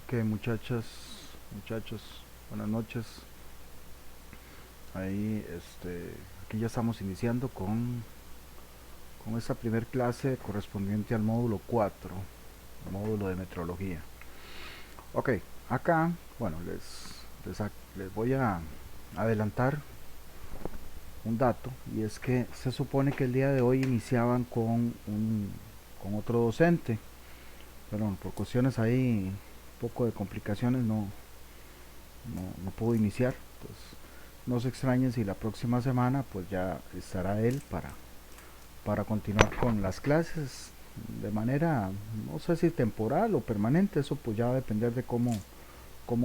Ok, muchachas, muchachos, buenas noches. Ahí, aquí ya estamos iniciando con esta primer clase correspondiente al módulo 4, el módulo de metrología. Ok, acá, bueno, les voy a adelantar un dato, y es que se supone que el día de hoy iniciaban con otro docente, pero por cuestiones ahí, un poco de complicaciones, no pudo iniciar. Entonces, no se extrañen si la próxima semana pues ya estará él para continuar con las clases de manera, no sé si temporal o permanente. Eso pues ya va a depender de cómo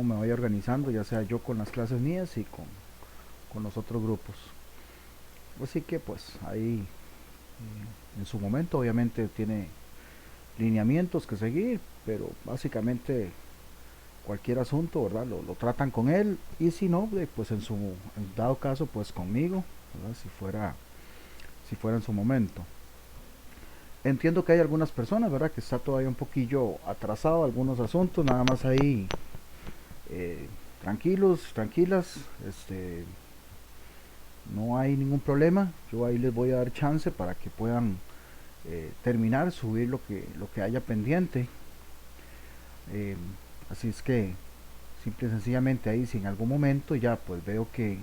me vaya organizando, ya sea yo con las clases mías y con los otros grupos. Así que pues ahí en su momento obviamente tiene lineamientos que seguir, pero básicamente cualquier asunto, ¿verdad? Lo tratan con él, y si no, pues en dado caso, pues conmigo, ¿verdad? Si fuera en su momento. Entiendo que hay algunas personas, ¿verdad? Que está todavía un poquillo atrasado algunos asuntos, nada más ahí, eh, tranquilos, tranquilas, no hay ningún problema. Yo ahí les voy a dar chance para que puedan terminar, subir lo que haya pendiente. Eh, Así es que simple y sencillamente ahí, si en algún momento ya pues veo que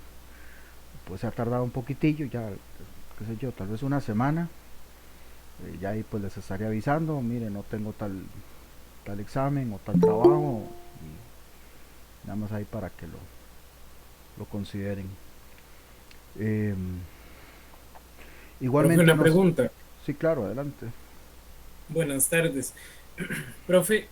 pues se ha tardado un poquitillo, ya qué sé yo, tal vez una semana, ya ahí pues les estaré avisando, mire, no tengo tal examen o tal trabajo, y nada más ahí para que lo consideren. Eh, Profe, Igualmente una nos... pregunta. Sí, claro, adelante. Buenas tardes. Profe,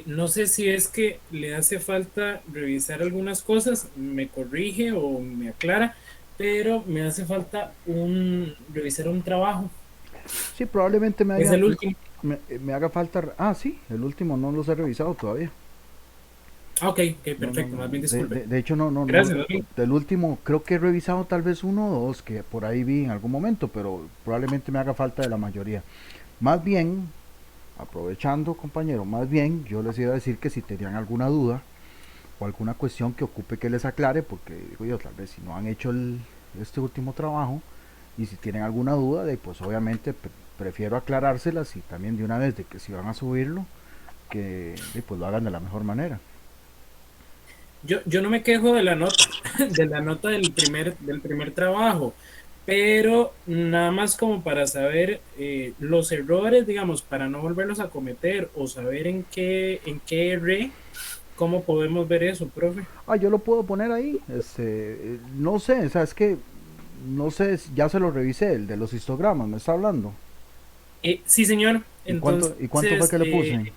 no sé si es que le hace falta revisar algunas cosas, me corrige o me aclara, pero me hace falta revisar un trabajo. Sí, probablemente Es el último. me haga falta... Ah, sí, el último no los he revisado todavía. Ah, ok, ok, No, no, perfecto, no. más bien De, disculpe. de, de hecho, no. Gracias, más bien. Del último, creo que he revisado tal vez uno o dos que por ahí vi en algún momento, pero probablemente me haga falta de la mayoría. Más bien, aprovechando, compañero, más bien yo les iba a decir que si tenían alguna duda o alguna cuestión que ocupe que les aclare, porque digo yo, tal vez si no han hecho este último trabajo, y si tienen alguna duda, pues obviamente prefiero aclarárselas, y también de una vez de que si van a subirlo, que pues lo hagan de la mejor manera. Yo no me quejo de la nota, de la nota del primer trabajo, pero nada más como para saber los errores, digamos, para no volverlos a cometer o saber en qué erré, ¿cómo podemos ver eso, profe? Ah, yo lo puedo poner ahí. No sé, o sea, es que no sé, ya se lo revisé, el de los histogramas, me está hablando. Sí, señor. ¿Y cuánto fue Entonces, que le puse?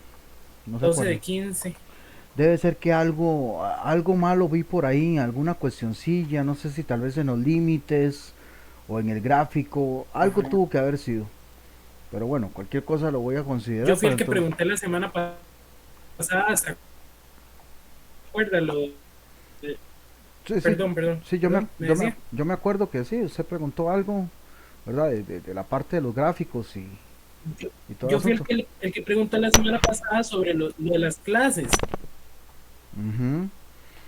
No se 12 acuerda. de 15. Debe ser que algo malo vi por ahí, alguna cuestioncilla, no sé si tal vez en los límites o en el gráfico, algo Ajá. tuvo que haber sido. Pero bueno, cualquier cosa lo voy a Yo considerar fui para el que entonces. pregunté la semana pasada, ¿se acuerda? De- Sí, sí, perdón, perdón, sí, perdón, me decía. yo me acuerdo que sí, usted preguntó algo, ¿verdad? De la parte de los gráficos Yo, y todo el yo fui el asunto. que, el que preguntó la semana pasada sobre lo de las clases. Ujú.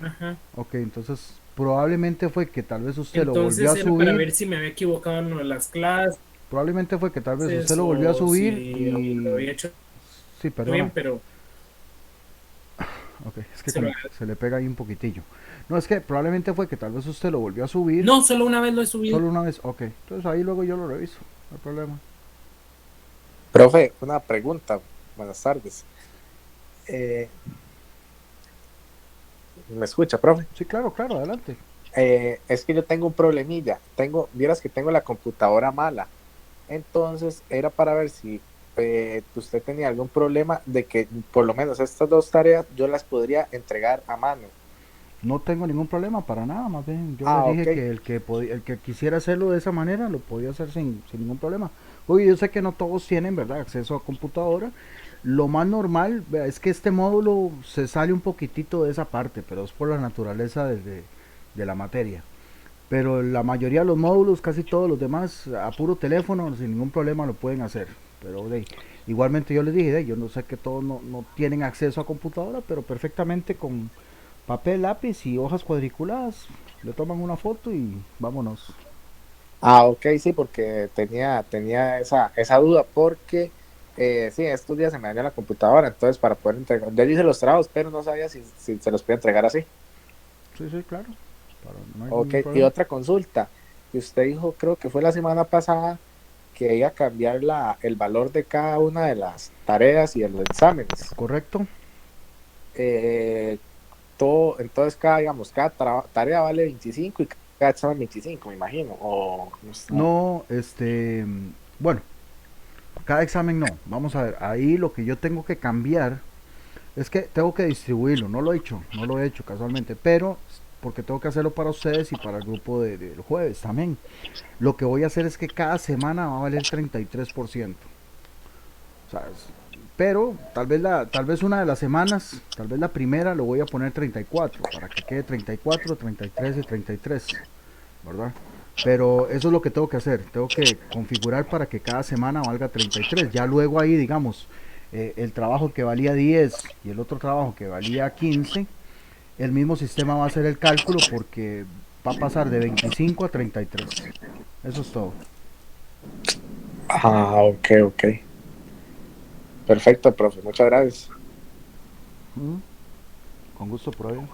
Ajá. Ok, entonces probablemente fue que tal vez usted lo volvió Entonces a era para subir. ver si me había equivocado en lo de las clases Probablemente fue que tal vez usted lo volvió a o subir si lo y... había hecho Sí, perdona. bien, pero Ok, es que se lo como que agradezco. se le pega ahí un poquitillo. No, es que probablemente fue que tal vez usted lo volvió a subir No, solo una vez lo he subido. solo una vez. Ok, entonces ahí luego yo lo reviso, no hay problema. Profe, una pregunta. Buenas tardes. Eh, ¿Me escucha, profe? Sí, claro, claro, adelante. Es que yo tengo un problemilla. Vieras que tengo la computadora mala. Entonces, era para ver si usted tenía algún problema de que por lo menos estas dos tareas yo las podría entregar a mano. No tengo ningún problema para nada, más bien yo le Ah, dije ok. que el que quisiera hacerlo de esa manera lo podía hacer sin ningún problema. Oye, yo sé que no todos tienen, ¿verdad?, acceso a computadora. Lo más normal, vea, es que este módulo se sale un poquitito de esa parte, pero es por la naturaleza de la materia. Pero la mayoría de los módulos, casi todos los demás, a puro teléfono, sin ningún problema lo pueden hacer. Pero Igualmente yo les dije, yo no sé que todos no tienen acceso a computadora, pero perfectamente con papel, lápiz y hojas cuadriculadas, le toman una foto y vámonos. Ah, ok, sí, porque tenía esa duda, porque sí, estos días se me dañó la computadora, entonces para poder entregar, ya hice los trabajos, pero no sabía si se los podía entregar así. Sí, sí, claro, no hay Ok, ningún y problema. otra consulta, que usted dijo, creo que fue la semana pasada, que iba a cambiar el valor de cada una de las tareas y de los exámenes. ¿Correcto? Eh, entonces digamos, tarea vale 25 y cada examen 25, me imagino, o no sé. No, bueno, cada examen no. Vamos a ver, ahí lo que yo tengo que cambiar es que tengo que distribuirlo. No lo he hecho casualmente, pero porque tengo que hacerlo para ustedes y para el grupo del jueves también. Lo que voy a hacer es que cada semana va a valer 33%. O sea, pero tal vez una de las semanas, tal vez la primera lo voy a poner 34 para que quede 34, 33 y 33, ¿verdad? Pero eso es lo que tengo que hacer. Tengo que configurar para que cada semana valga 33. Ya luego ahí, digamos, el trabajo que valía 10 y el otro trabajo que valía 15, el mismo sistema va a hacer el cálculo porque va a pasar de 25 a 33. Eso es todo. Ah, ok, ok. Perfecto, profe, muchas gracias. ¿Mm? Con gusto por ello.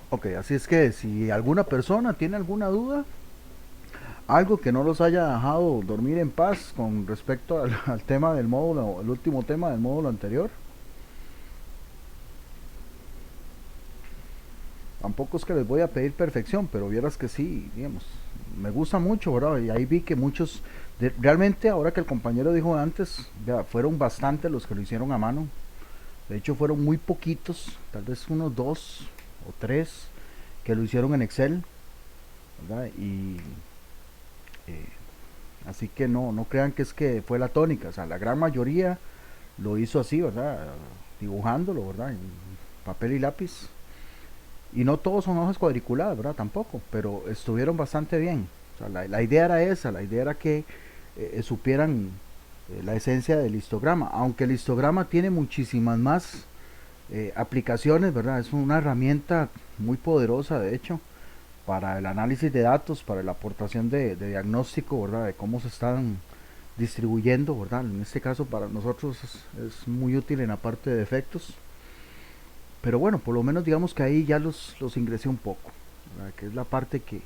Ok, así es que si alguna persona tiene alguna duda, algo que no los haya dejado dormir en paz con respecto al tema del módulo, el último tema del módulo anterior, tampoco es que les voy a pedir perfección, pero vieras que sí, digamos, me gusta mucho, ¿verdad? Y ahí vi que muchos, realmente ahora que el compañero dijo antes, ya, fueron bastantes los que lo hicieron a mano. De hecho fueron muy poquitos, tal vez unos dos o tres que lo hicieron en Excel, ¿verdad? Y eh, así que no crean que es que fue la tónica, o sea, la gran mayoría lo hizo así, ¿verdad? Dibujándolo, ¿verdad? En papel y lápiz. Y no todos son hojas cuadriculadas, ¿verdad? Tampoco, pero estuvieron bastante bien. O sea, la idea era esa, la idea era que supieran la esencia del histograma, aunque el histograma tiene muchísimas más aplicaciones, ¿verdad? Es una herramienta muy poderosa, de hecho, para el análisis de datos, para la aportación de diagnóstico, ¿verdad? De cómo se están distribuyendo, ¿verdad? En este caso para nosotros es muy útil en la parte de efectos. Pero bueno, por lo menos digamos que ahí ya los ingresé un poco, ¿verdad? Que es la parte que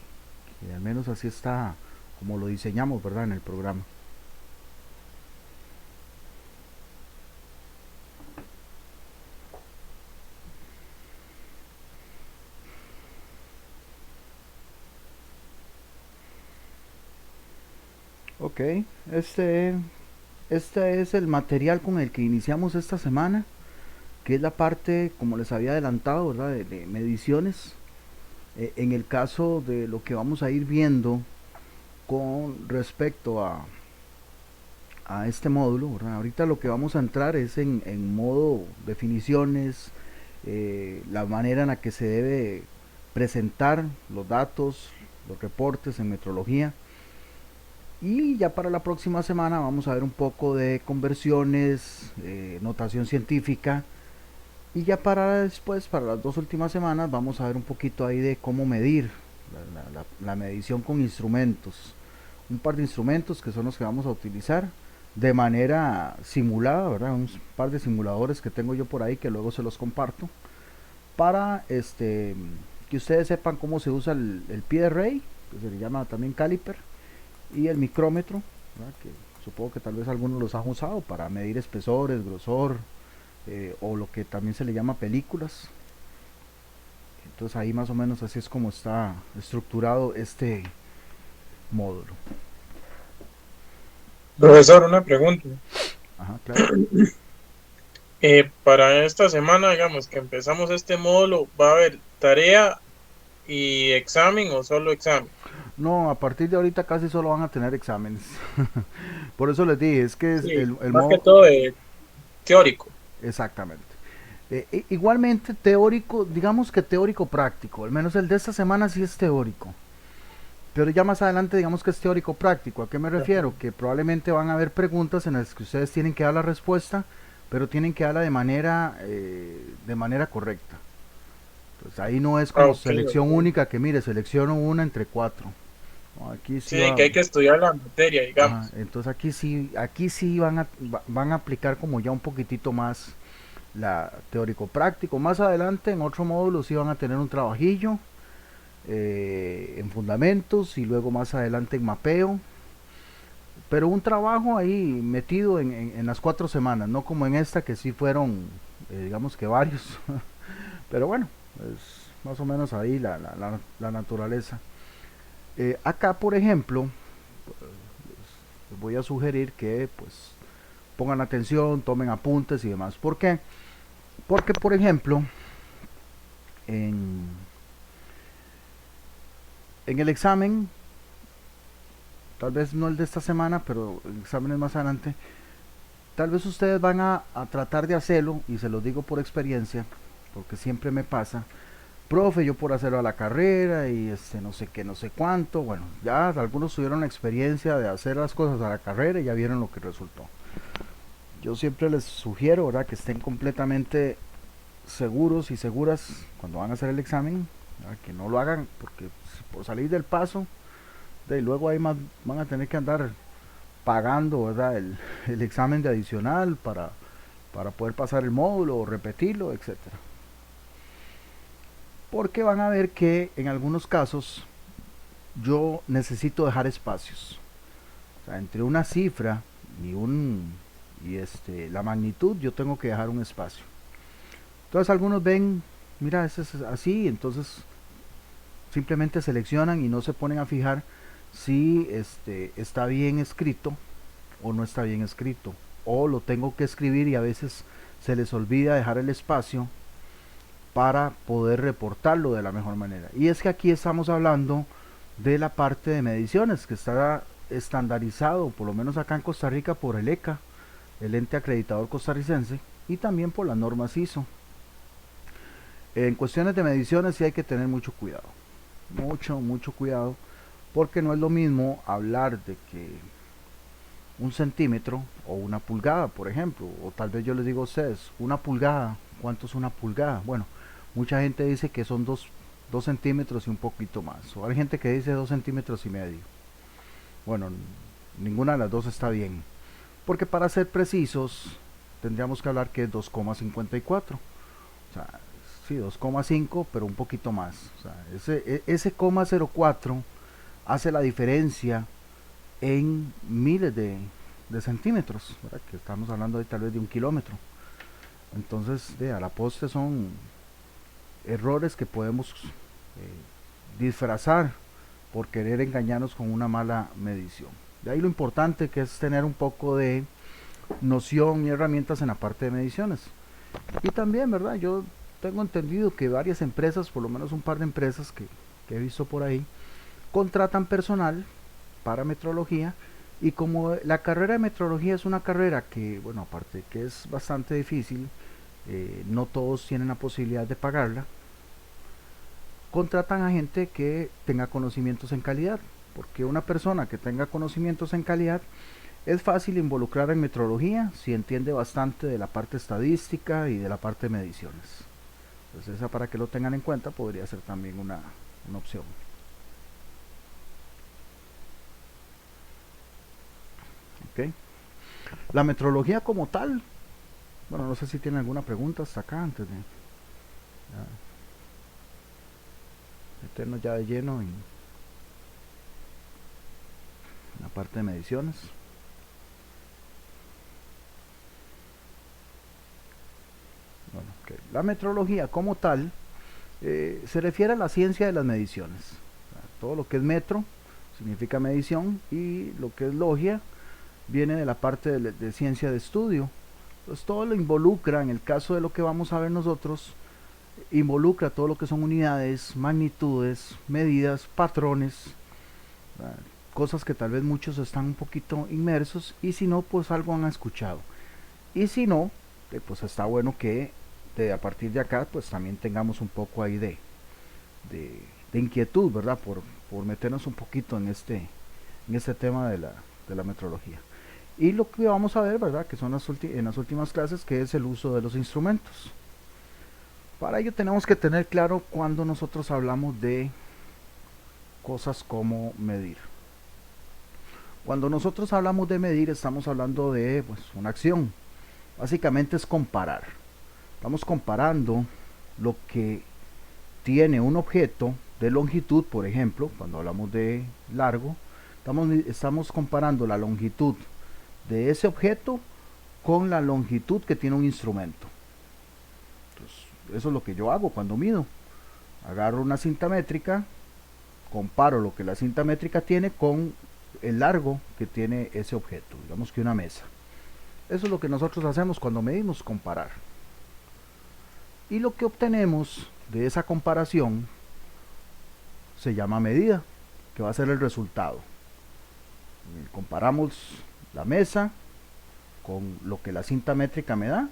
al menos así está como lo diseñamos, ¿verdad? En el programa. Ok, este, este es el material con el que iniciamos esta semana, que es la parte, como les había adelantado, ¿verdad? De mediciones. En el caso de lo que vamos a ir viendo con respecto a este módulo, ¿verdad? Ahorita lo que vamos a entrar es en modo definiciones, la manera en la que se debe presentar los datos, los reportes en metrología. Y ya para la próxima semana vamos a ver un poco de conversiones, notación científica. Y ya para después, para las dos últimas semanas, vamos a ver un poquito ahí de cómo medir la medición con instrumentos. Un par de instrumentos que son los que vamos a utilizar de manera simulada, ¿verdad? Un par de simuladores que tengo yo por ahí que luego se los comparto para que ustedes sepan cómo se usa el pie array, que se le llama también caliper, y el micrómetro, ¿verdad? Que supongo que tal vez algunos los han usado para medir espesores, grosor, o lo que también se le llama películas. Entonces ahí más o menos así es como está estructurado este módulo. Profesor, una pregunta. Ajá, claro. Para esta semana, digamos que empezamos este módulo, ¿va a haber tarea y examen o solo examen? No, a partir de ahorita casi solo van a tener exámenes. Por eso les dije, es que es Sí, el más que modo... todo de teórico. Exactamente. Igualmente teórico, digamos que teórico práctico, al menos el de esta semana sí es teórico. Pero ya más adelante digamos que es teórico práctico. ¿A qué me refiero? Que probablemente van a haber preguntas en las que ustedes tienen que dar la respuesta, pero tienen que darla de manera correcta. Pues ahí no es como Ok, selección ok. única, que mire, selecciono una entre cuatro. No, aquí sí Sí, de va. que hay que estudiar la materia, Ajá, digamos. entonces aquí sí van a aplicar como ya un poquitito más la teórico práctico. Más adelante en otro módulo sí van a tener un trabajillo en fundamentos y luego más adelante en mapeo. Pero un trabajo ahí metido en las 4 semanas, no como en esta que sí fueron, digamos que varios. Pero bueno, es más o menos ahí la naturaleza. Acá, por ejemplo, les voy a sugerir que pues pongan atención, tomen apuntes y demás. ¿Por qué? Porque, por ejemplo, en, en el examen, tal vez no el de esta semana, pero el examen es más adelante, tal vez ustedes van a tratar de hacerlo, y se los digo por experiencia, porque siempre me pasa, profe, yo por hacerlo a la carrera y no sé qué, no sé cuánto, bueno, ya algunos tuvieron la experiencia de hacer las cosas a la carrera y ya vieron lo que resultó. Yo siempre les sugiero, ¿verdad?, que estén completamente seguros y seguras cuando van a hacer el examen, ¿verdad?, que no lo hagan porque por salir del paso, de luego ahí más van a tener que andar pagando, ¿verdad?, el examen de adicional para poder pasar el módulo o repetirlo, etcétera. Porque van a ver que en algunos casos yo necesito dejar espacios. O sea, entre una cifra y la magnitud yo tengo que dejar un espacio. Entonces algunos ven, mira, ese es así, entonces simplemente seleccionan y no se ponen a fijar si está bien escrito o no está bien escrito. O lo tengo que escribir y a veces se les olvida dejar el espacio para poder reportarlo de la mejor manera. Y es que aquí estamos hablando de la parte de mediciones que está estandarizado, por lo menos acá en Costa Rica, por el ECA, el ente acreditador costarricense, y también por las normas ISO. En cuestiones de mediciones sí hay que tener mucho cuidado, mucho cuidado, porque no es lo mismo hablar de que 1 centímetro o 1 pulgada, por ejemplo, o tal vez yo les digo a ustedes, 1 pulgada, ¿cuánto es 1 pulgada? Bueno, mucha gente dice que son 2 centímetros y un poquito más, o hay gente que dice 2 centímetros y medio. Bueno, ninguna de las dos está bien, porque para ser precisos tendríamos que hablar que es 2,54, o sea, sí, 2,5, pero un poquito más. O sea, ese 0,04 hace la diferencia en miles de centímetros, ¿verdad?, que estamos hablando de tal vez de 1 kilómetro. Entonces, a la postre son errores que podemos disfrazar por querer engañarnos con una mala medición. De ahí lo importante que es tener un poco de noción y herramientas en la parte de mediciones. Y también, ¿verdad?, yo tengo entendido que varias empresas, por lo menos un par de empresas que he visto por ahí, contratan personal para metrología, y como la carrera de metrología es una carrera que, bueno, aparte que es bastante difícil, no todos tienen la posibilidad de pagarla, contratan a gente que tenga conocimientos en calidad, porque una persona que tenga conocimientos en calidad es fácil involucrar en metrología si entiende bastante de la parte estadística y de la parte de mediciones. Entonces esa, para que lo tengan en cuenta, podría ser también una opción. ¿Okay? La metrología como tal, bueno, no sé si tienen alguna pregunta hasta acá antes de meternos ya de lleno en la parte de mediciones. Bueno, okay. La metrología como tal se refiere a la ciencia de las mediciones. O sea, todo lo que es metro significa medición, y lo que es logia viene de la parte de ciencia de estudio. Entonces todo lo involucra, en el caso de lo que vamos a ver nosotros, involucra todo lo que son unidades, magnitudes, medidas, patrones, cosas que tal vez muchos están un poquito inmersos, y si no, pues algo han escuchado. Y si no, pues está bueno que a partir de acá pues también tengamos un poco ahí de de inquietud, ¿verdad? Por meternos un poquito en este tema de la metrología. Y lo que vamos a ver, ¿verdad? Que son en las últimas clases, que es el uso de los instrumentos. Para ello tenemos que tener claro cuando nosotros hablamos de cosas como medir. Cuando nosotros hablamos de medir, estamos hablando de pues, una acción. Básicamente es comparar. Estamos comparando lo que tiene un objeto de longitud, por ejemplo, cuando hablamos de largo, estamos comparando la longitud de ese objeto con la longitud que tiene un instrumento. Entonces, eso es lo que yo hago cuando mido. Agarro una cinta métrica, comparo lo que la cinta métrica tiene con el largo que tiene ese objeto, digamos que una mesa. Eso es lo que nosotros hacemos cuando medimos, comparar. Y lo que obtenemos de esa comparación se llama medida, que va a ser el resultado. Comparamos la mesa con lo que la cinta métrica me da,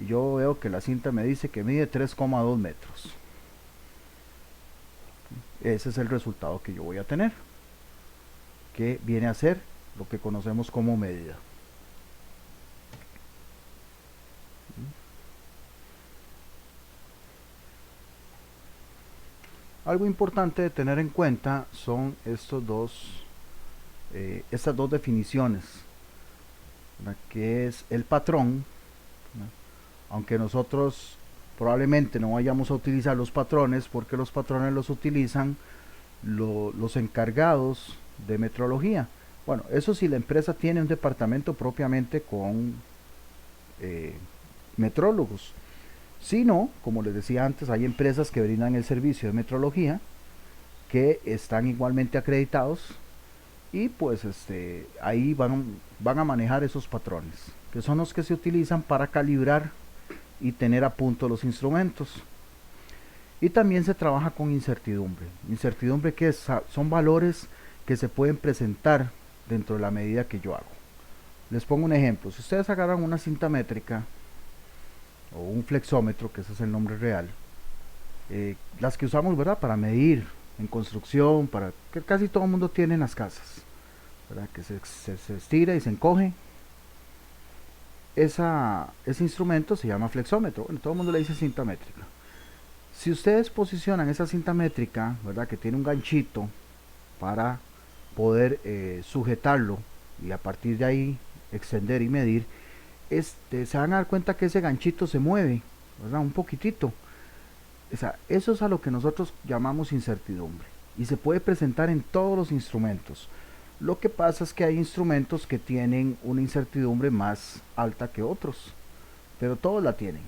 y yo veo que la cinta me dice que mide 3,2 metros. Ese es el resultado que yo voy a tener, que viene a ser lo que conocemos como medida. Algo importante de tener en cuenta son estas dos definiciones, ¿verdad? Que es el patrón, ¿verdad? Aunque nosotros probablemente no vayamos a utilizar los patrones, porque los patrones los utilizan los encargados de metrología. Bueno, eso si la empresa tiene un departamento propiamente con metrólogos. Si no, como les decía antes, hay empresas que brindan el servicio de metrología que están igualmente acreditados, y pues ahí van a manejar esos patrones, que son los que se utilizan para calibrar y tener a punto los instrumentos. Y también se trabaja con incertidumbre. Incertidumbre que son valores que se pueden presentar dentro de la medida que yo hago. Les pongo un ejemplo. Si ustedes agarran una cinta métrica o un flexómetro, que ese es el nombre real, las que usamos, ¿verdad?, para medir en construcción, para que casi todo el mundo tiene en las casas, ¿verdad?, que se estira y se encoge. Ese instrumento se llama flexómetro. Bueno, todo el mundo le dice cinta métrica. Si ustedes posicionan esa cinta métrica, ¿verdad?, que tiene un ganchito para poder sujetarlo y a partir de ahí extender y medir, se van a dar cuenta que ese ganchito se mueve, ¿verdad?, un poquitito. O sea, eso es a lo que nosotros llamamos incertidumbre, y se puede presentar en todos los instrumentos. Lo que pasa es que hay instrumentos que tienen una incertidumbre más alta que otros, pero todos la tienen.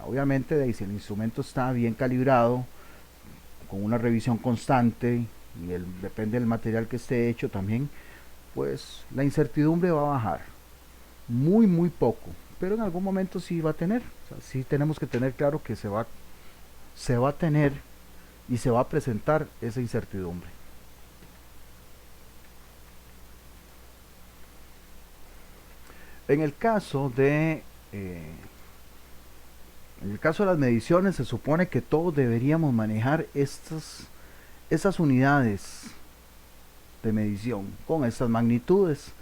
Obviamente, si el instrumento está bien calibrado, con una revisión constante, y depende del material que esté hecho también, pues la incertidumbre va a bajar muy poco, pero en algún momento sí va a tener. O sea, sí tenemos que tener claro que se va a tener y se va a presentar esa incertidumbre. En el caso de las mediciones, se supone que todos deberíamos manejar estas unidades de medición con estas magnitudes.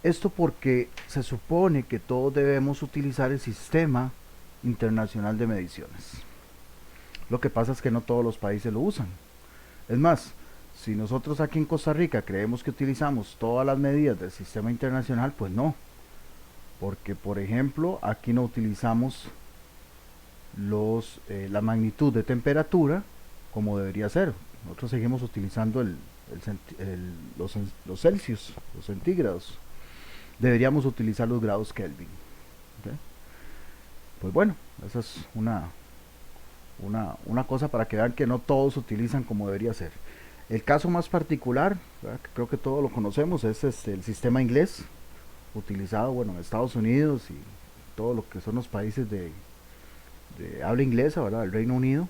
Esto porque se supone que todos debemos utilizar el Sistema Internacional de Mediciones. Lo que pasa es que no todos los países lo usan. Es más, si nosotros aquí en Costa Rica creemos que utilizamos todas las medidas del Sistema Internacional, pues no. Porque, por ejemplo, aquí no utilizamos la magnitud de temperatura como debería ser. Nosotros seguimos utilizando los Celsius, los centígrados. Deberíamos utilizar los grados Kelvin. ¿Okay? Pues bueno, esa es una cosa para que vean que no todos utilizan como debería ser. El caso más particular, ¿verdad?, que creo que todos lo conocemos, es el sistema inglés, utilizado, bueno, en Estados Unidos y todo lo que son los países de habla inglesa, ¿verdad?, el Reino Unido.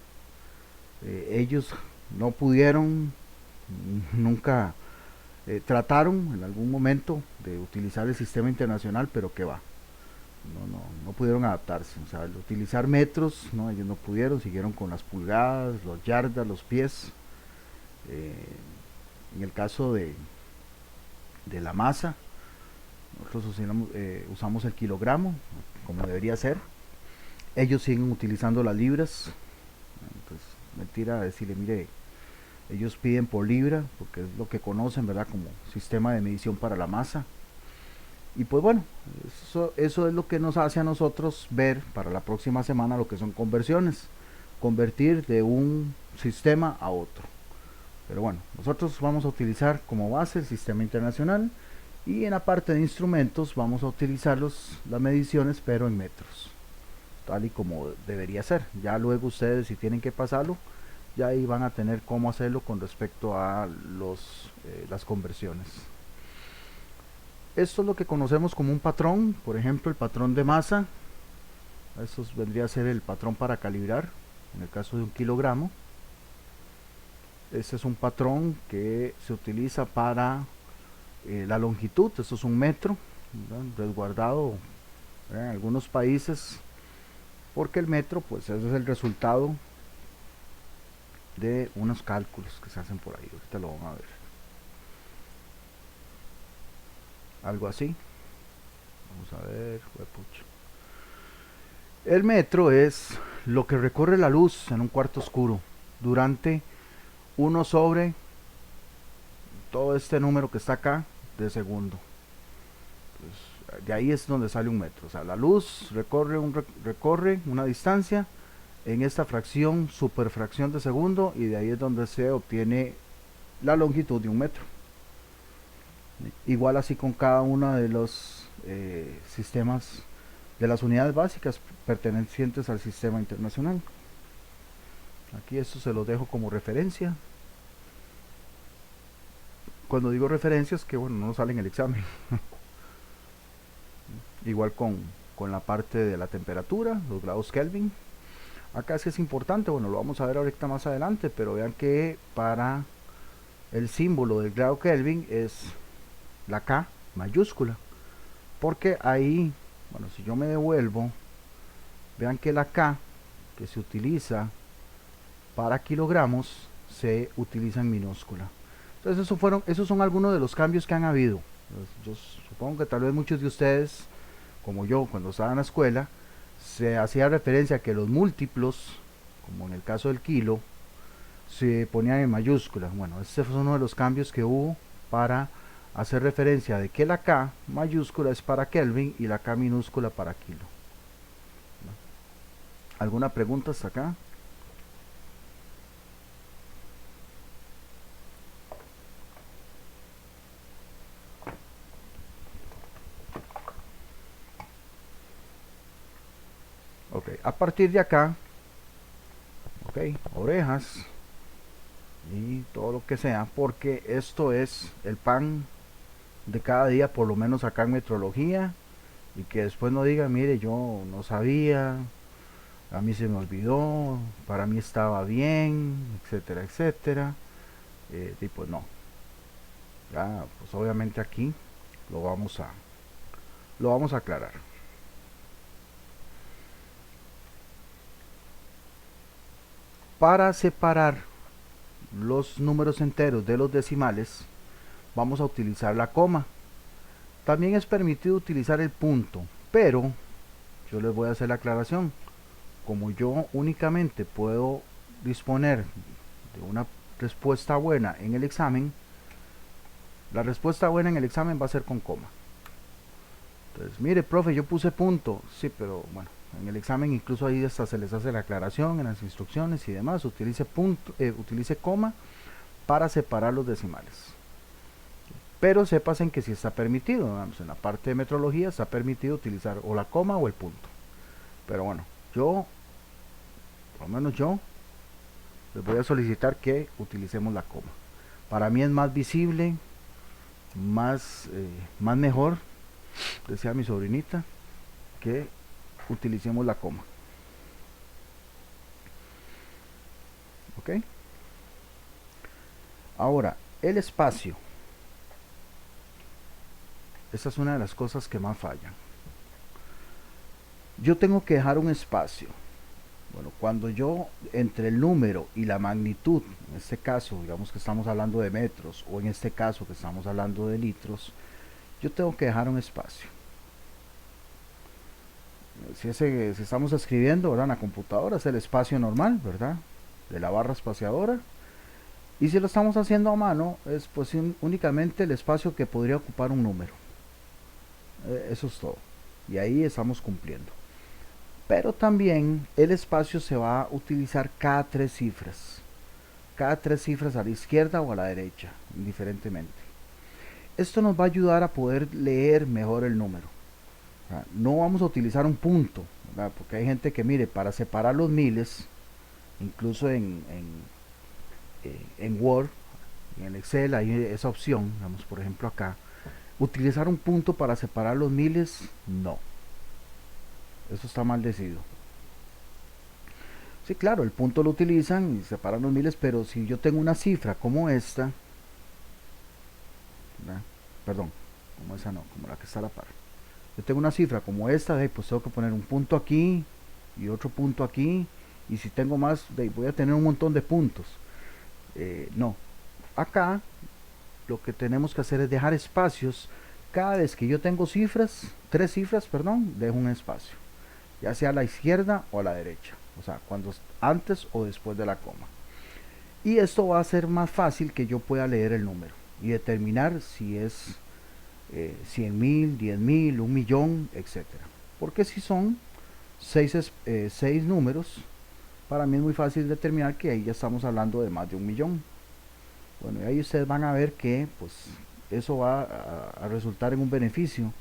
Ellos no pudieron, nunca trataron en algún momento de utilizar el sistema internacional, pero que va, no pudieron adaptarse. O sea, al utilizar metros, no, ellos no pudieron, siguieron con las pulgadas, los yardas, los pies, Eh, en el caso de la masa, nosotros usamos el kilogramo, como debería ser. Ellos siguen utilizando las libras. Entonces, mentira decirle, mire, ellos piden por libra, porque es lo que conocen, ¿verdad? Como sistema de medición para la masa. Y pues bueno, eso es lo que nos hace a nosotros ver para la próxima semana lo que son conversiones. Convertir de un sistema a otro. Pero bueno, nosotros vamos a utilizar como base el sistema internacional y en la parte de instrumentos vamos a utilizar las mediciones pero en metros, tal y como debería ser. Ya luego ustedes, si tienen que pasarlo, ya ahí van a tener cómo hacerlo con respecto a las conversiones. Esto es lo que conocemos como un patrón. Por ejemplo, el patrón de masa, eso vendría a ser el patrón para calibrar en el caso de un kilogramo. Este es un patrón que se utiliza para la longitud. Esto es un metro, ¿verdad? Resguardado, ¿verdad?, en algunos países, porque el metro, pues ese es el resultado de unos cálculos que se hacen por ahí. Ahorita lo van a ver. Algo así. Vamos a ver. Huepucha. El metro es lo que recorre la luz en un cuarto oscuro durante 1 sobre todo este número que está acá de segundo. Pues, de ahí es donde sale un metro. O sea, la luz recorre una distancia en esta fracción, superfracción de segundo, y de ahí es donde se obtiene la longitud de un metro. Igual así con cada uno de los sistemas de las unidades básicas pertenecientes al sistema internacional. Aquí esto se lo dejo como referencia. Cuando digo referencias, que bueno, no sale en el examen. Igual con la parte de la temperatura, los grados Kelvin. Acá sí es importante, bueno, lo vamos a ver ahorita más adelante, pero vean que para el símbolo del grado Kelvin es la K mayúscula, porque ahí, bueno, si yo me devuelvo, vean que la K que se utiliza para kilogramos se utiliza en minúscula. Entonces esos son algunos de los cambios que han habido. Yo supongo que tal vez muchos de ustedes, como yo, cuando estaba en la escuela, se hacía referencia a que los múltiplos, como en el caso del kilo, se ponían en mayúsculas. Bueno, este fue uno de los cambios que hubo para hacer referencia de que la K mayúscula es para Kelvin y la K minúscula para kilo. ¿Alguna pregunta hasta acá? Ok, a partir de acá, ok, orejas y todo lo que sea, porque esto es el pan de cada día, por lo menos acá en metrología, y que después no diga, mire, yo no sabía, a mí se me olvidó, para mí estaba bien, etcétera, etcétera. Y pues no, ya, pues obviamente aquí lo vamos a aclarar. Para separar los números enteros de los decimales, vamos a utilizar la coma. También es permitido utilizar el punto, pero yo les voy a hacer la aclaración. Como yo únicamente puedo disponer de una respuesta buena en el examen, la respuesta buena en el examen va a ser con coma. Entonces, mire, profe, yo puse punto. Sí, pero bueno, en el examen incluso ahí hasta se les hace la aclaración en las instrucciones y demás. Utilice punto, utilice coma para separar los decimales. Pero sepan que si está permitido, vamos, en la parte de metrología está permitido utilizar o la coma o el punto. Pero bueno, yo, por lo menos yo, les voy a solicitar que utilicemos la coma. Para mí es más visible, más mejor, decía mi sobrinita, que utilicemos la coma. Ok. Ahora, el espacio. Esa es una de las cosas que más fallan. Yo tengo que dejar un espacio Bueno, cuando yo entre el número y la magnitud, en este caso, digamos que estamos hablando de metros, o en este caso que estamos hablando de litros, yo tengo que dejar un espacio. Si estamos escribiendo, ¿verdad?, en la computadora es el espacio normal, ¿verdad?, de la barra espaciadora. Y si lo estamos haciendo a mano, es pues únicamente el espacio que podría ocupar un número. Eso es todo. Y ahí estamos cumpliendo. Pero también el espacio se va a utilizar cada 3 cifras. Cada 3 cifras a la izquierda o a la derecha, indiferentemente. Esto nos va a ayudar a poder leer mejor el número. No vamos a utilizar un punto, ¿verdad?, porque hay gente que, mire, para separar los miles, incluso en Word, en Excel hay esa opción, vamos por ejemplo acá, utilizar un punto para separar los miles, no, eso está maldecido. Sí, claro, el punto lo utilizan y separan los miles, pero si yo tengo una cifra como esta, ¿verdad?, perdón, como esa no, como la que está a la par, yo tengo una cifra como esta, pues tengo que poner un punto aquí y otro punto aquí, y si tengo más, voy a tener un montón de puntos. No, acá lo que tenemos que hacer es dejar espacios. Cada vez que yo tengo cifras, 3 cifras, perdón, dejo un espacio, ya sea a la izquierda o a la derecha, o sea, cuando antes o después de la coma. Y esto va a ser más fácil que yo pueda leer el número y determinar si es 100.000, 10.000, 1.000.000, etcétera. Porque si son 6 números, para mí es muy fácil determinar que ahí ya estamos hablando de más de 1.000.000. Bueno, y ahí ustedes van a ver que pues eso va a resultar en un beneficio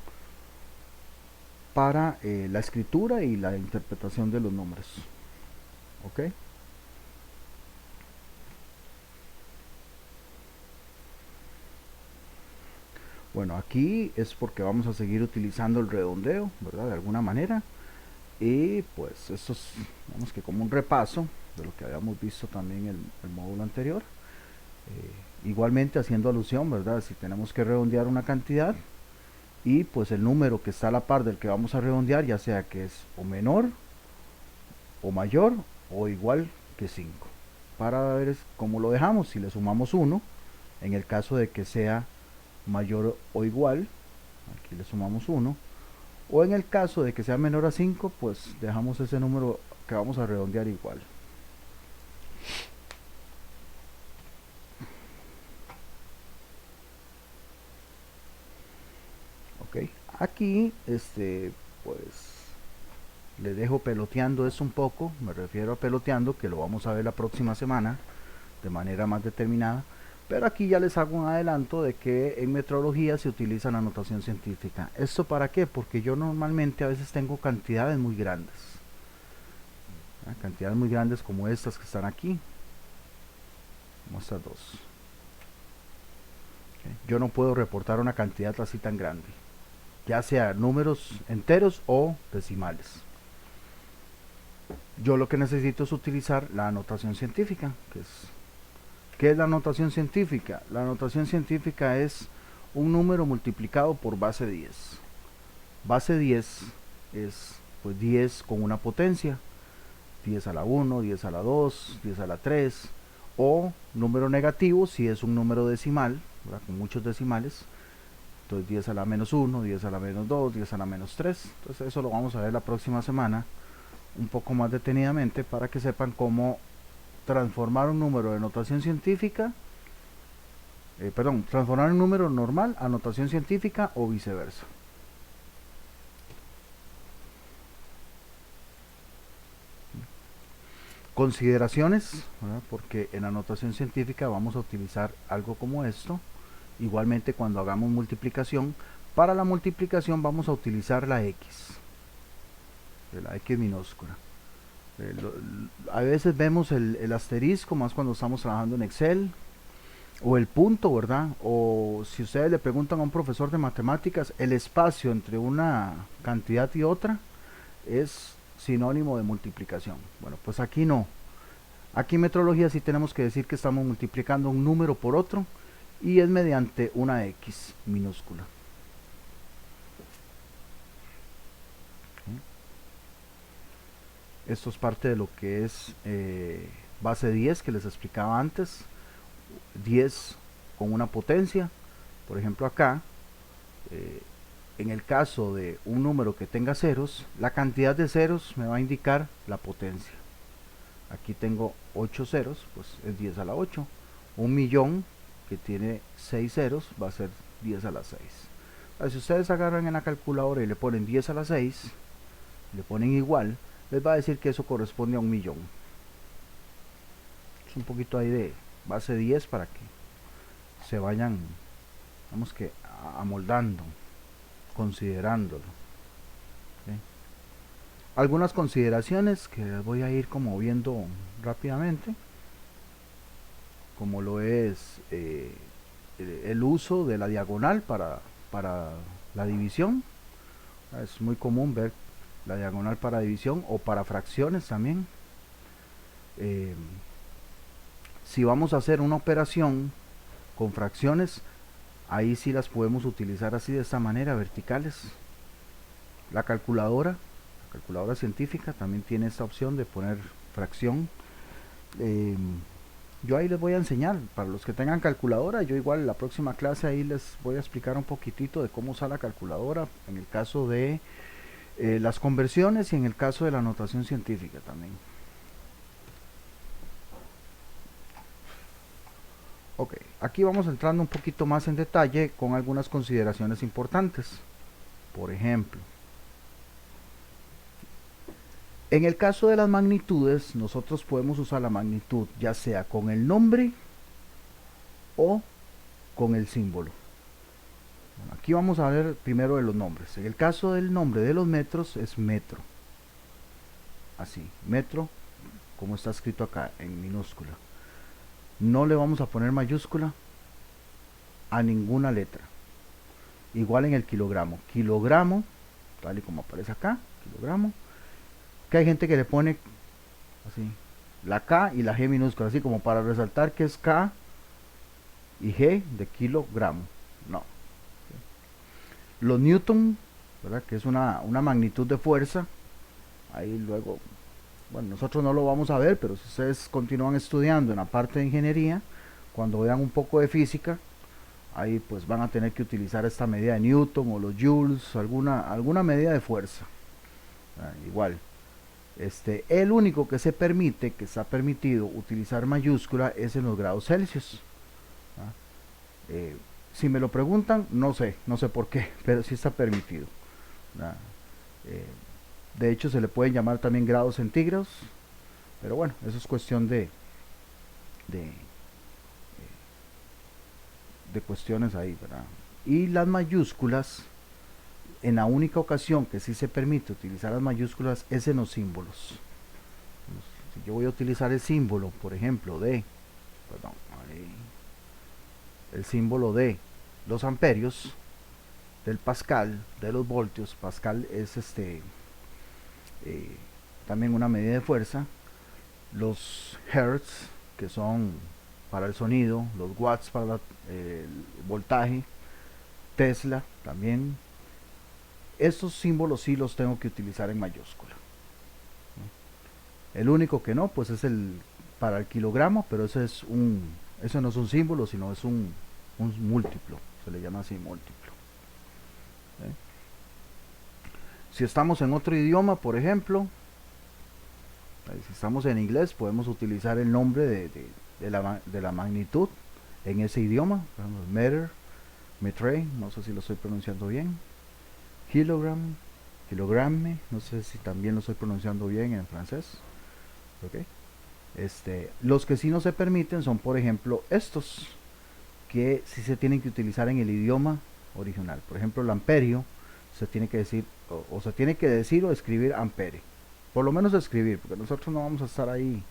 para la escritura y la interpretación de los números. ¿Ok? Bueno, aquí es porque vamos a seguir utilizando el redondeo, ¿verdad?, de alguna manera. Y pues esto es, digamos que como un repaso de lo que habíamos visto también en el módulo anterior. Igualmente haciendo alusión, ¿verdad?, si tenemos que redondear una cantidad y pues el número que está a la par del que vamos a redondear, ya sea que es o menor o mayor o igual que 5, para ver cómo lo dejamos. Si le sumamos 1, en el caso de que sea mayor o igual, aquí le sumamos 1, o en el caso de que sea menor a 5, pues dejamos ese número que vamos a redondear igual. Ok, aquí pues le dejo peloteando eso un poco, me refiero a peloteando, que lo vamos a ver la próxima semana de manera más determinada, pero aquí ya les hago un adelanto de que en metrología se utiliza la notación científica. ¿Esto para qué? Porque yo normalmente a veces tengo cantidades muy grandes, cantidades muy grandes como estas que están aquí, como estas dos. Yo no puedo reportar una cantidad así tan grande, ya sea números enteros o decimales. Yo lo que necesito es utilizar la notación científica, ¿qué es la notación científica? La notación científica es un número multiplicado por base 10. Base 10 es pues 10 con una potencia, 10 a la 1, 10 a la 2, 10 a la 3, o número negativo si es un número decimal, ¿verdad?, con muchos decimales. Entonces 10 a la menos 1, 10 a la menos 2, 10 a la menos 3. Entonces eso lo vamos a ver la próxima semana un poco más detenidamente, para que sepan cómo transformar un número de notación científica, transformar un número normal a notación científica o viceversa. Consideraciones, ¿verdad?, porque en la notación científica vamos a utilizar algo como esto. Igualmente cuando hagamos multiplicación, para la multiplicación vamos a utilizar la X, la X minúscula. A veces vemos el asterisco, más cuando estamos trabajando en Excel, o el punto, ¿verdad? O si ustedes le preguntan a un profesor de matemáticas, el espacio entre una cantidad y otra es sinónimo de multiplicación. Bueno, pues aquí no. Aquí en metrología sí tenemos que decir que estamos multiplicando un número por otro, y es mediante una X minúscula. Esto es parte de lo que es base 10 que les explicaba antes. 10 con una potencia. Por ejemplo acá, en el caso de un número que tenga ceros, la cantidad de ceros me va a indicar la potencia. Aquí tengo 8 ceros, pues es 10 a la 8. Un millón que tiene 6 ceros va a ser 10 a la 6. Ahora, si ustedes agarran en la calculadora y le ponen 10 a la 6, le ponen igual, les va a decir que eso corresponde a un millón. Es un poquito ahí de base 10 para que se vayan, vamos que amoldando, considerándolo. ¿Sí? Algunas consideraciones que les voy a ir como viendo rápidamente, como lo es el uso de la diagonal para la división. Es muy común ver la diagonal para división o para fracciones también. Si vamos a hacer una operación con fracciones, ahí sí las podemos utilizar así de esta manera, verticales. La calculadora científica también tiene esta opción de poner fracción. Yo ahí les voy a enseñar, para los que tengan calculadora, yo igual en la próxima clase ahí les voy a explicar un poquitito de cómo usar la calculadora en el caso de las conversiones y en el caso de la notación científica también. Ok, aquí vamos entrando un poquito más en detalle con algunas consideraciones importantes. Por ejemplo, en el caso de las magnitudes, nosotros podemos usar la magnitud ya sea con el nombre o con el símbolo. Bueno, aquí vamos a ver primero de los nombres. En el caso del nombre de los metros es metro. Así, metro, como está escrito acá en minúscula. No le vamos a poner mayúscula a ninguna letra. Igual en el kilogramo. Kilogramo, tal y como aparece acá, kilogramo. Que hay gente que le pone así, la K y la G minúscula, así como para resaltar que es K y G de kilogramo. No. Los newton, ¿verdad? Que es una magnitud de fuerza. Ahí luego, bueno, nosotros no lo vamos a ver, pero si ustedes continúan estudiando en la parte de ingeniería, cuando vean un poco de física, ahí pues van a tener que utilizar esta medida de newton o los joules, alguna medida de fuerza. Igual. El único que se permite, que está permitido utilizar mayúscula es en los grados Celsius. Si me lo preguntan, no sé por qué, pero sí está permitido. De hecho, se le pueden llamar también grados centígrados, pero bueno, eso es cuestión de cuestiones ahí, ¿verdad? Y las mayúsculas, en la única ocasión que sí se permite utilizar las mayúsculas es en los símbolos. Si yo voy a utilizar el símbolo, por ejemplo, el símbolo de los amperios, del pascal, de los voltios. Pascal es también una medida de fuerza. Los hertz, que son para el sonido, los watts para el voltaje, Tesla también. Estos símbolos sí los tengo que utilizar en mayúscula. El único que no, pues es para el kilogramo, pero eso no es un símbolo, sino es un múltiplo, se le llama así, múltiplo. Si estamos en otro idioma, por ejemplo, si estamos en inglés, podemos utilizar el nombre de la magnitud en ese idioma. Por ejemplo, meter, metre, no sé si lo estoy pronunciando bien. Kilogram, kilogramme, no sé si también lo estoy pronunciando bien en francés. Okay. Los que sí no se permiten son, por ejemplo, estos, que sí se tienen que utilizar en el idioma original. Por ejemplo, el amperio se tiene que decir, o se tiene que decir o escribir ampere. Por lo menos escribir, porque nosotros no vamos a estar ahí.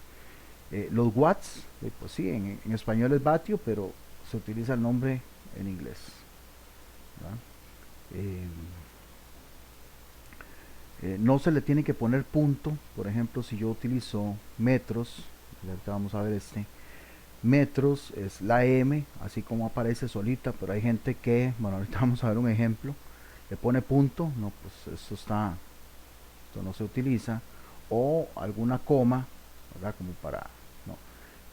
Los watts, pues sí, en español es vatio, pero se utiliza el nombre en inglés. No se le tiene que poner punto. Por ejemplo, si yo utilizo metros, ahorita vamos a ver metros es la M, así como aparece solita, pero hay gente que, bueno, ahorita vamos a ver un ejemplo, le pone punto. No, pues esto no se utiliza. o alguna coma, ¿verdad? Como para, no.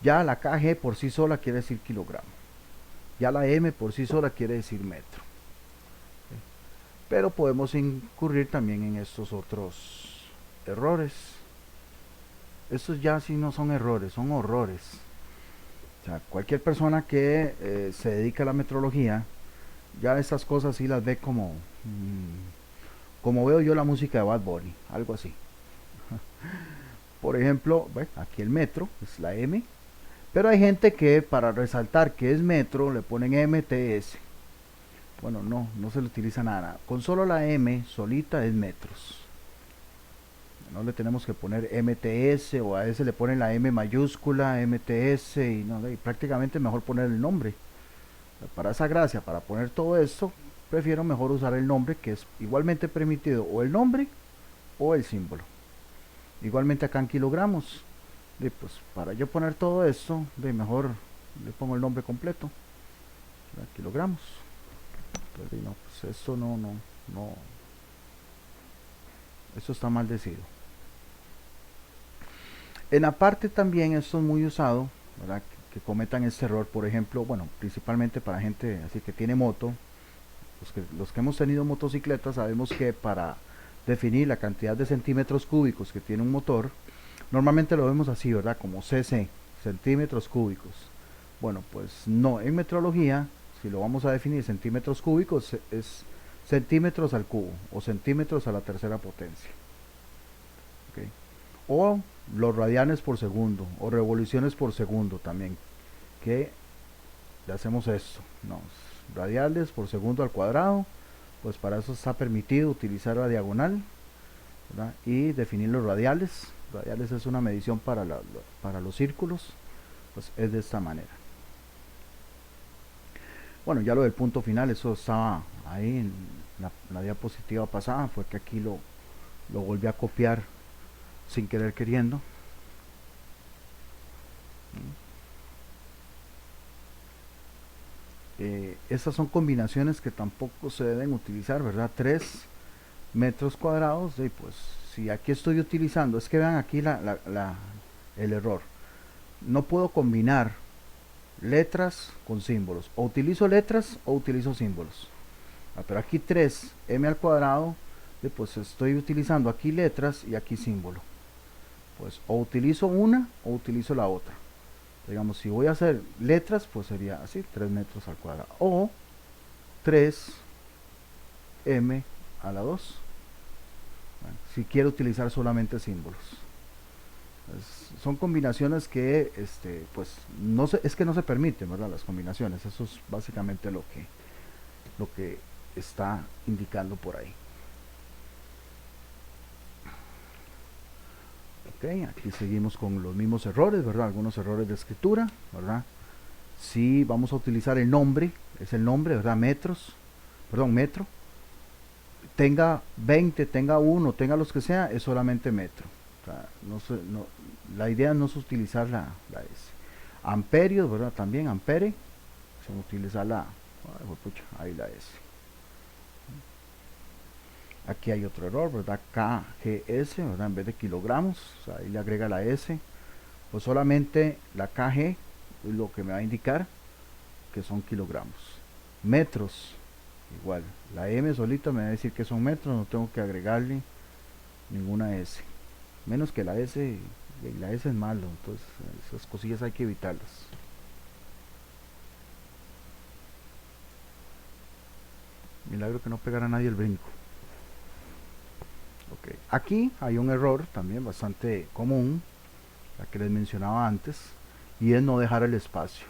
Ya la kg por sí sola quiere decir kilogramo. Ya la m por sí sola quiere decir metro. ¿Sí? Pero podemos incurrir también en estos otros errores. Estos ya sí no son errores, son horrores. O sea, cualquier persona que se dedica a la metrología, ya estas cosas sí las ve como veo yo la música de Bad Bunny, algo así. Por ejemplo, aquí el metro es la M, pero hay gente que para resaltar que es metro le ponen MTS. Bueno, no se le utiliza nada. Con solo la M solita es metros. No le tenemos que poner MTS, o a veces le ponen la M mayúscula, MTS, y prácticamente mejor poner el nombre. Para esa gracia, para poner todo esto, prefiero mejor usar el nombre, que es igualmente permitido, o el nombre o el símbolo. Igualmente acá en kilogramos, pues para yo poner todo esto, mejor le pongo el nombre completo, kilogramos. Pero no, pues esto no, esto está maldecido. En la parte también esto es muy usado, ¿verdad? Que cometan este error, por ejemplo, bueno, principalmente para gente así que tiene moto. Los que hemos tenido motocicletas sabemos que para definir la cantidad de centímetros cúbicos que tiene un motor, normalmente lo vemos así, ¿verdad? Como cc, centímetros cúbicos. Bueno, pues no, en metrología, si lo vamos a definir centímetros cúbicos, es centímetros al cubo o centímetros a la tercera potencia. ¿Okay? O los radianes por segundo o revoluciones por segundo también, que le hacemos esto, no, radiales por segundo al cuadrado. Pues para eso está permitido utilizar la diagonal, ¿verdad? Y definir los radiales. Radiales es una medición para los círculos, pues es de esta manera. Bueno, ya lo del punto final, eso estaba ahí en la diapositiva pasada, fue que aquí lo volví a copiar sin querer queriendo. Estas son combinaciones que tampoco se deben utilizar, ¿verdad? 3 metros cuadrados, y pues si aquí estoy utilizando, es que vean aquí el error. No puedo combinar letras con símbolos, o utilizo letras o utilizo símbolos. Pero aquí 3 m al cuadrado, pues estoy utilizando aquí letras y aquí símbolo. Pues o utilizo una o utilizo la otra. Digamos, si voy a hacer letras, pues sería así, 3 metros al cuadrado, o 3 m a la 2. Bueno, si quiero utilizar solamente símbolos, son combinaciones que pues no se, es que no se permiten, ¿verdad? Las combinaciones, eso es básicamente lo que está indicando por ahí. Ok, aquí seguimos con los mismos errores, ¿verdad? Algunos errores de escritura, ¿verdad? Si vamos a utilizar el nombre, es el nombre, ¿verdad? Metro, tenga 20, tenga 1, tenga los que sea, es solamente metro. O sea, la idea no es utilizar la S. Amperios, ¿verdad? También ampere, sin utilizar ahí la S. Aquí hay otro error, ¿verdad? KGS, ¿verdad? En vez de kilogramos, o sea, ahí le agrega la S. Pues solamente la KG es lo que me va a indicar que son kilogramos. Metros, igual, la M solita me va a decir que son metros, no tengo que agregarle ninguna S. Menos que la S, y la S es malo, entonces esas cosillas hay que evitarlas. Milagro que no pegara a nadie el brinco. Okay. Aquí hay un error también bastante común, la que les mencionaba antes, y es no dejar el espacio.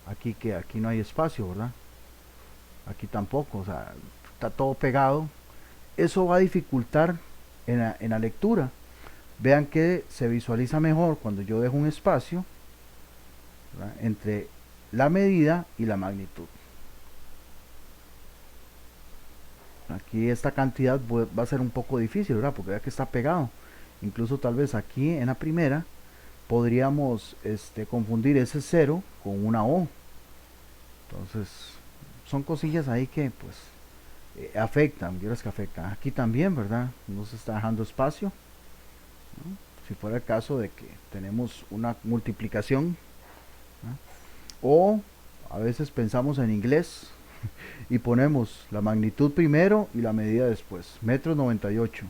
Aquí no hay espacio, ¿verdad? Aquí tampoco, o sea, está todo pegado. Eso va a dificultar en la lectura. Vean que se visualiza mejor cuando yo dejo un espacio, ¿verdad?, entre la medida y la magnitud. Aquí esta cantidad va a ser un poco difícil, ¿verdad? Porque vea que está pegado. Incluso tal vez aquí en la primera podríamos confundir ese 0 con una O. Entonces son cosillas ahí que pues afectan, vieras que afectan. Aquí también, ¿verdad? No se está dejando espacio. ¿no? Si fuera el caso de que tenemos una multiplicación, ¿no? O a veces pensamos en inglés y ponemos la magnitud primero y la medida después. Metros 98,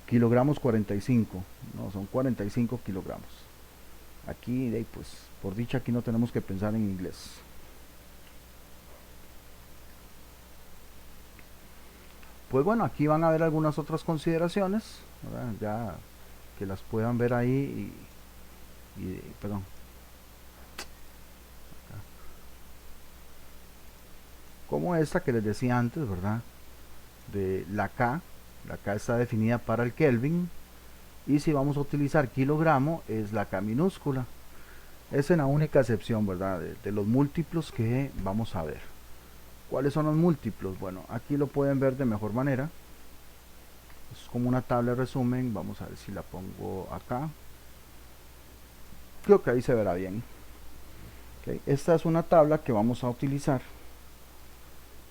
kilogramos 45, no, son 45 kilogramos. Aquí, pues, por dicha aquí no tenemos que pensar en inglés. Pues bueno, aquí van a ver algunas otras consideraciones, ¿verdad? Ya que las puedan ver ahí perdón, como esta que les decía antes, ¿verdad? De la K está definida para el Kelvin, y si vamos a utilizar kilogramo es la K minúscula. Esa es la única excepción, ¿verdad? De los múltiplos que vamos a ver. ¿Cuáles son los múltiplos? Bueno, aquí lo pueden ver de mejor manera. Es como una tabla de resumen. Vamos a ver si la pongo acá. Creo que ahí se verá bien. Okay. Esta es una tabla que vamos a utilizar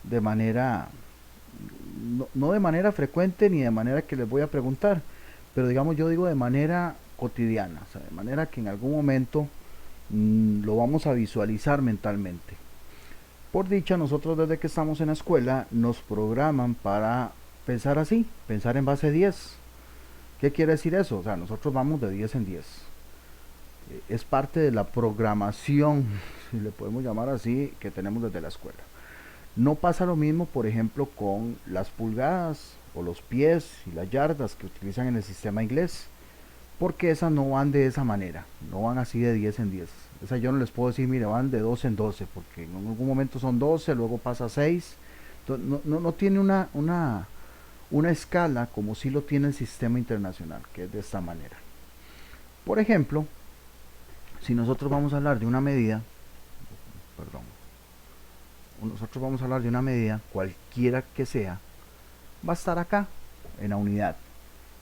de manera, no de manera frecuente ni de manera que les voy a preguntar, pero digamos, yo digo de manera cotidiana, o sea, de manera que en algún momento lo vamos a visualizar mentalmente. Por dicha, nosotros desde que estamos en la escuela nos programan para pensar así, pensar en base 10. ¿Qué quiere decir eso? O sea, nosotros vamos de 10 en 10. Es parte de la programación, si le podemos llamar así, que tenemos desde la escuela. No pasa lo mismo, por ejemplo, con las pulgadas o los pies y las yardas que utilizan en el sistema inglés, porque esas no van de esa manera, no van así de 10 en 10. Esa yo no les puedo decir, mire, van de 12 en 12, porque en algún momento son 12, luego pasa a 6. Entonces, no tiene una escala como si lo tiene el sistema internacional, que es de esta manera. Por ejemplo, si nosotros vamos a hablar de una medida, cualquiera que sea, va a estar acá en la unidad,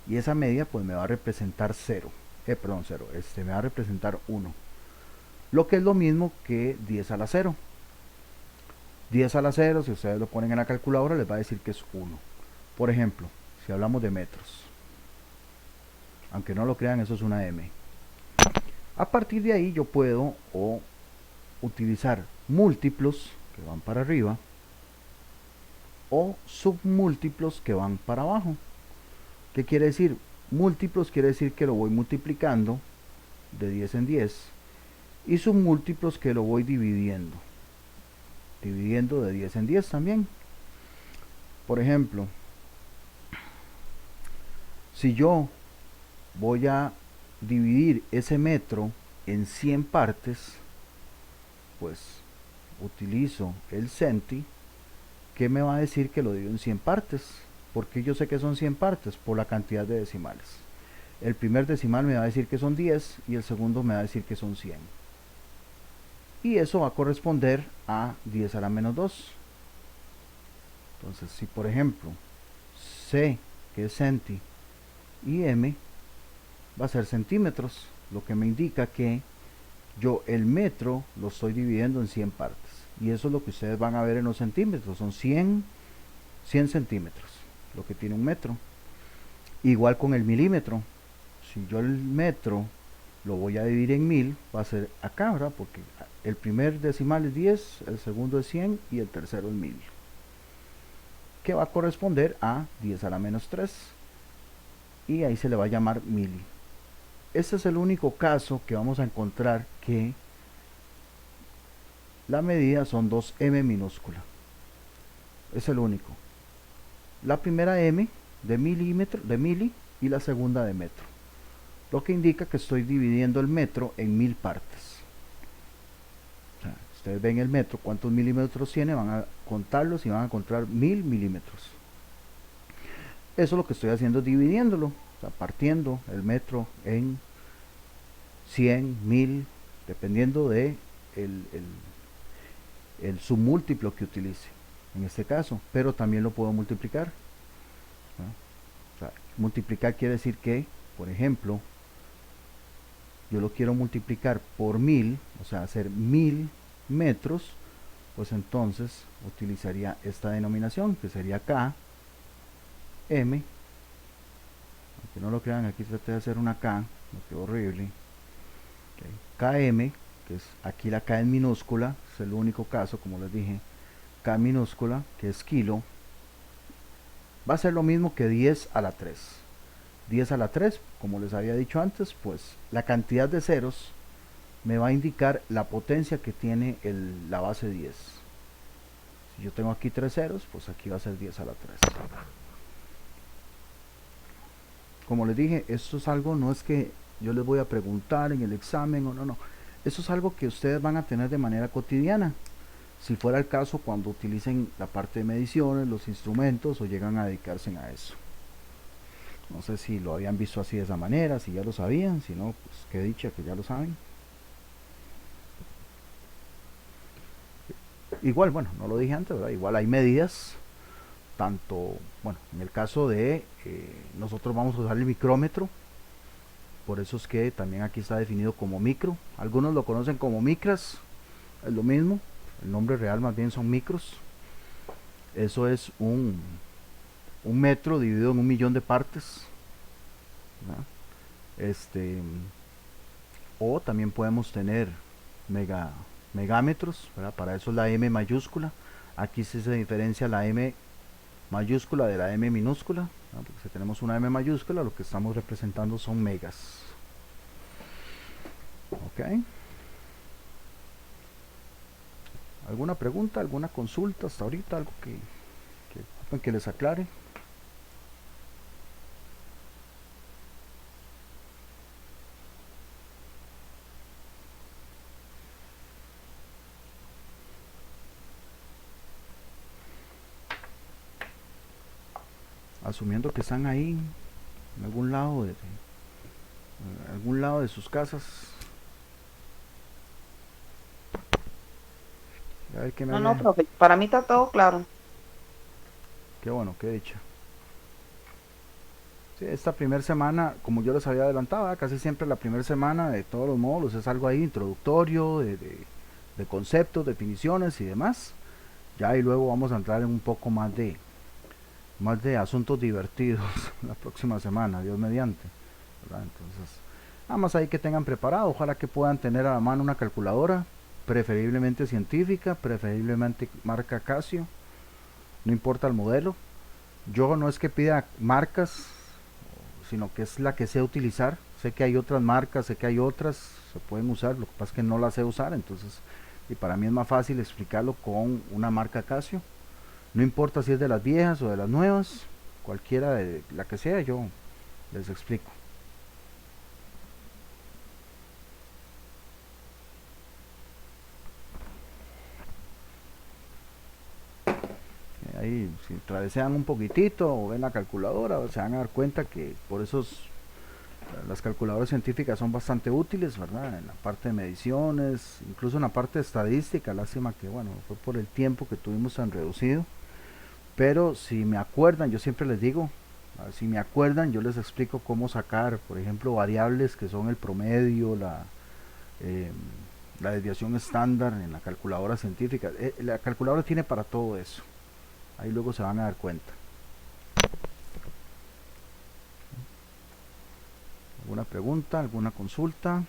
y esa medida pues me va a representar 0, me va a representar 1, lo que es lo mismo que 10 a la 0. 10 a la 0, si ustedes lo ponen en la calculadora, les va a decir que es 1. Por ejemplo, si hablamos de metros, aunque no lo crean, eso es una m. A partir de ahí yo puedo utilizar múltiplos que van para arriba o submúltiplos que van para abajo. ¿Qué quiere decir? Múltiplos quiere decir que lo voy multiplicando de 10 en 10, y submúltiplos que lo voy dividiendo de 10 en 10 también. Por ejemplo, si yo voy a dividir ese metro en 100 partes, pues utilizo el centi, que me va a decir que lo divido en 100 partes. Porque yo sé que son 100 partes por la cantidad de decimales. El primer decimal me va a decir que son 10 y el segundo me va a decir que son 100. Y eso va a corresponder a 10 a la menos 2. Entonces, si por ejemplo C, que es centi, y M va a ser centímetros, lo que me indica que yo el metro lo estoy dividiendo en 100 partes. Y eso es lo que ustedes van a ver en los centímetros. Son 100 centímetros, lo que tiene un metro. Igual con el milímetro. Si yo el metro lo voy a dividir en 1000, va a ser acá, ¿verdad? Porque el primer decimal es 10, el segundo es 100 y el tercero es 1000, que va a corresponder a 10 a la menos 3, y ahí se le va a llamar mili. Este es el único caso que vamos a encontrar que la medida son 2m minúscula. Es el único. La primera m de milímetro, de mili, y la segunda de metro, lo que indica que estoy dividiendo el metro en 1000 partes. O sea, ustedes ven el metro, cuántos milímetros tiene, van a contarlos y van a encontrar 1000 milímetros. Eso lo que estoy haciendo es dividiéndolo, o sea, partiendo el metro en 100, 1000, dependiendo de el submúltiplo que utilice en este caso, pero también lo puedo multiplicar, ¿no? O sea, multiplicar quiere decir que, por ejemplo, yo lo quiero multiplicar por 1000, o sea, hacer 1000 metros, pues entonces utilizaría esta denominación, que sería K, M, aunque no lo crean, aquí traté de hacer una K, me quedó horrible. Okay. KM, que es aquí la K en minúscula, es el único caso, como les dije, K minúscula, que es kilo, va a ser lo mismo que 10 a la 3. 10 a la 3, como les había dicho antes, pues la cantidad de ceros me va a indicar la potencia que tiene la base 10. Si yo tengo aquí 3 ceros, pues aquí va a ser 10 a la 3. Como les dije, esto es algo, no es que yo les voy a preguntar en el examen o no. Esto es algo que ustedes van a tener de manera cotidiana. Si fuera el caso, cuando utilicen la parte de mediciones, los instrumentos o llegan a dedicarse a eso. No sé si lo habían visto así de esa manera, si ya lo sabían, si no, pues qué dicha que ya lo saben. Igual, bueno, no lo dije antes, ¿verdad? Igual hay medidas, tanto, bueno, en el caso de nosotros vamos a usar el micrómetro, por eso es que también aquí está definido como micro. Algunos lo conocen como micras, es lo mismo, el nombre real más bien son micros. Eso es un metro dividido en 1.000.000 de partes, ¿verdad? O también podemos tener megámetros, ¿verdad? Para eso es la M mayúscula. Aquí sí se diferencia la M mayúscula de la M minúscula, ¿no? Porque si tenemos una M mayúscula, lo que estamos representando son megas. Ok. ¿Alguna pregunta, alguna consulta hasta ahorita? ¿Algo que les aclare? Asumiendo que están ahí en algún lado de sus casas. A ver qué me No, profe, para mí está todo claro. Qué bueno, qué dicha. Sí, esta primera semana, como yo les había adelantado, casi siempre la primera semana de todos los módulos es algo ahí introductorio, de conceptos, definiciones y demás. Ya y luego vamos a entrar en un poco más de asuntos divertidos la próxima semana, Dios mediante, ¿verdad? Entonces, nada más ahí que tengan preparado, ojalá que puedan tener a la mano una calculadora, preferiblemente científica, preferiblemente marca Casio, no importa el modelo. Yo no es que pida marcas, sino que es la que sé utilizar. Sé que hay otras marcas, sé que hay otras, se pueden usar, lo que pasa es que no las sé usar, entonces, y para mí es más fácil explicarlo con una marca Casio. No importa si es de las viejas o de las nuevas, cualquiera de la que sea, yo les explico. Ahí, si travesean un poquitito o ven la calculadora, se van a dar cuenta que por eso las calculadoras científicas son bastante útiles, ¿verdad? En la parte de mediciones, incluso en la parte de estadística. Lástima que, bueno, fue por el tiempo que tuvimos tan reducido. Pero si me acuerdan, yo siempre les digo, si me acuerdan, yo les explico cómo sacar, por ejemplo, variables que son el promedio, la desviación estándar en la calculadora científica. La calculadora tiene para todo eso. Ahí luego se van a dar cuenta. ¿Alguna pregunta, alguna consulta?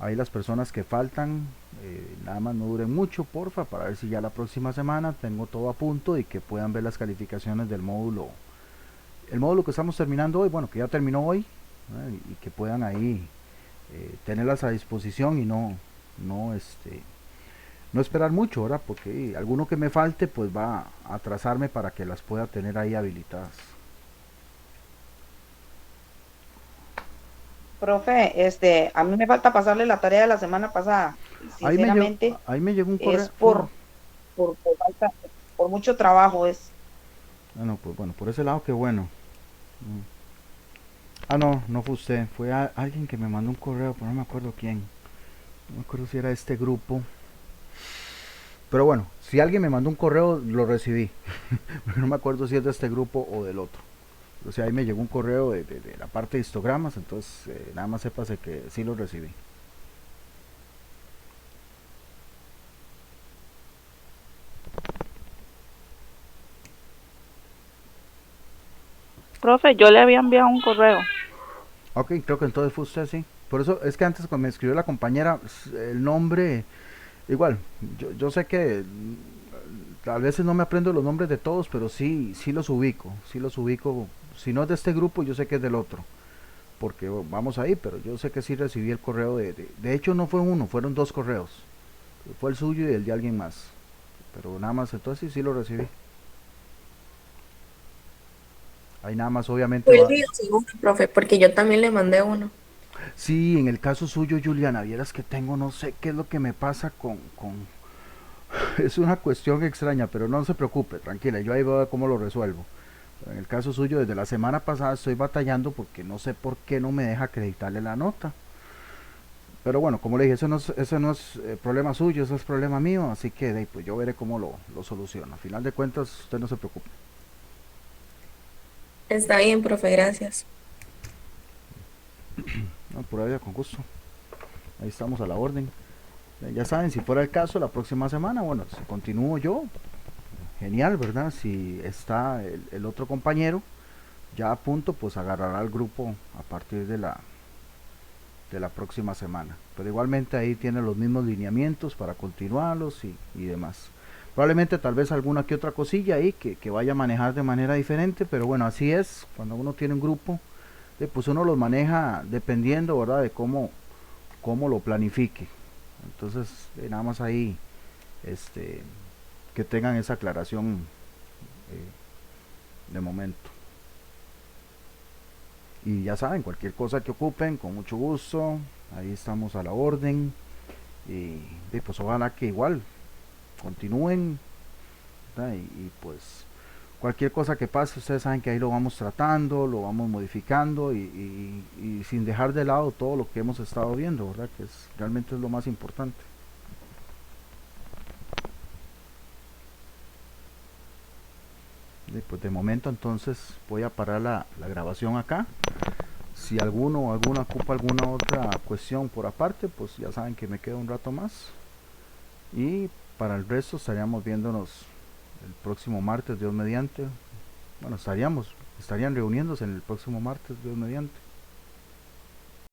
Ahí las personas que faltan, nada más no duren mucho, porfa, para ver si ya la próxima semana tengo todo a punto y que puedan ver las calificaciones del módulo. El módulo que estamos terminando hoy, bueno, que ya terminó hoy, y que puedan ahí tenerlas a disposición y no esperar mucho, ¿verdad? Porque alguno que me falte, pues va a atrasarme para que las pueda tener ahí habilitadas. Profe, a mí me falta pasarle la tarea de la semana pasada. Sinceramente, ahí me llegó un correo. es por mucho trabajo. No, pues bueno, por ese lado, qué bueno. No fue usted, fue alguien que me mandó un correo, pero no me acuerdo quién. No me acuerdo si era este grupo. Pero bueno, si alguien me mandó un correo, lo recibí. No me acuerdo si es de este grupo o del otro. O sea, ahí me llegó un correo de la parte de histogramas, entonces nada más sépase que sí lo recibí. Profe, yo le había enviado un correo. Ok, creo que entonces fue usted, sí. Por eso es que antes cuando me escribió la compañera, el nombre, igual, yo sé que a veces no me aprendo los nombres de todos, pero sí los ubico, sí los ubico. Si no es de este grupo, yo sé que es del otro, porque vamos ahí, pero yo sé que sí recibí el correo de hecho no fue uno, fueron dos correos. Fue el suyo y el de alguien más. Pero nada más, entonces sí lo recibí. Ahí nada más obviamente Fue el va. mío, seguro, profe, porque yo también le mandé uno. Sí, en el caso suyo, Juliana, vieras que tengo, no sé qué es lo que me pasa Es una cuestión extraña, pero no se preocupe, tranquila, yo ahí voy a ver cómo lo resuelvo. En el caso suyo, desde la semana pasada estoy batallando porque no sé por qué no me deja acreditarle la nota. Pero bueno, como le dije, eso no es problema suyo, eso es problema mío, así que pues yo veré cómo lo soluciono. A final de cuentas, usted no se preocupe. Está bien, profe, gracias. No, por ahí con gusto. Ahí estamos a la orden. Ya saben, si fuera el caso, la próxima semana, bueno, si continúo yo, genial, ¿verdad? Si está el otro compañero ya a punto, pues agarrará el grupo a partir de la próxima semana. Pero igualmente ahí tiene los mismos lineamientos para continuarlos y demás. Probablemente tal vez alguna que otra cosilla ahí que vaya a manejar de manera diferente, pero bueno, así es, cuando uno tiene un grupo, pues uno los maneja dependiendo, ¿verdad? De cómo lo planifique. Entonces, nada más ahí, que tengan esa aclaración de momento. Y ya saben, cualquier cosa que ocupen, con mucho gusto, ahí estamos a la orden. Y pues ojalá que igual continúen, pues cualquier cosa que pase, ustedes saben que ahí lo vamos tratando, lo vamos modificando y sin dejar de lado todo lo que hemos estado viendo, ¿verdad? Que realmente es lo más importante. Pues de momento entonces voy a parar la grabación acá. Si alguno o alguna ocupa alguna otra cuestión por aparte, pues ya saben que me queda un rato más. Y para el resto estaríamos viéndonos el próximo martes, Dios mediante. Bueno, estarían reuniéndose en el próximo martes, Dios mediante.